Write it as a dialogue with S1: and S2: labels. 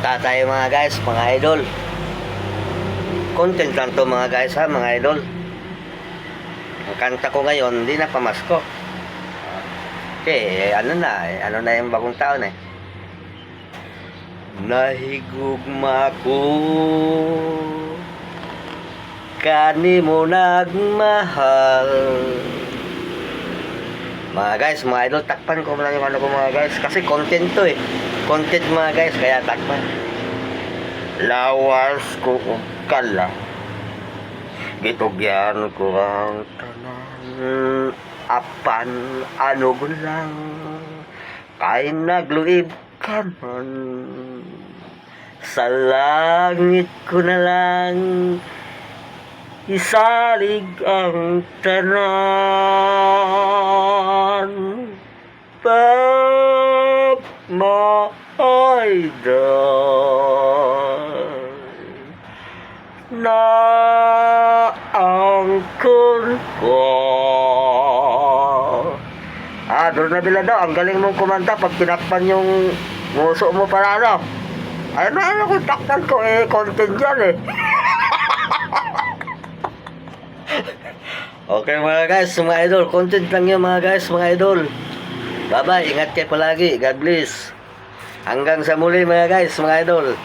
S1: kanta tayo mga guys, mga idol. Content lang to mga guys ha, mga idol. Ang kanta ko ngayon, hindi na pamasko. Okay, ano na yung bagong taon eh. Nahigugma ko kanimo nagmahal. Mga guys, mga idol, takpan ko lang yung ano ko mga guys. Kasi content to eh. Content mga guys, kaya takpan. Lawas ko og kala. Gitugyan ko ang tanan. Apan ano lang. Kay nagluib ka man. Sa langit ko na lang isalig ang tanan. Pagmaaydan na angkon ko. Doon na bila daw, ang galing mong kumanta pag tinakpan yung nguso mo para ano. Ano kung takpan ko eh, content yan eh. Okay mga guys, mga idol, content lang yun mga guys, mga idol. Bye bye, ingat kayo palagi, God bless. Hanggang sa muli mga guys, mga idol.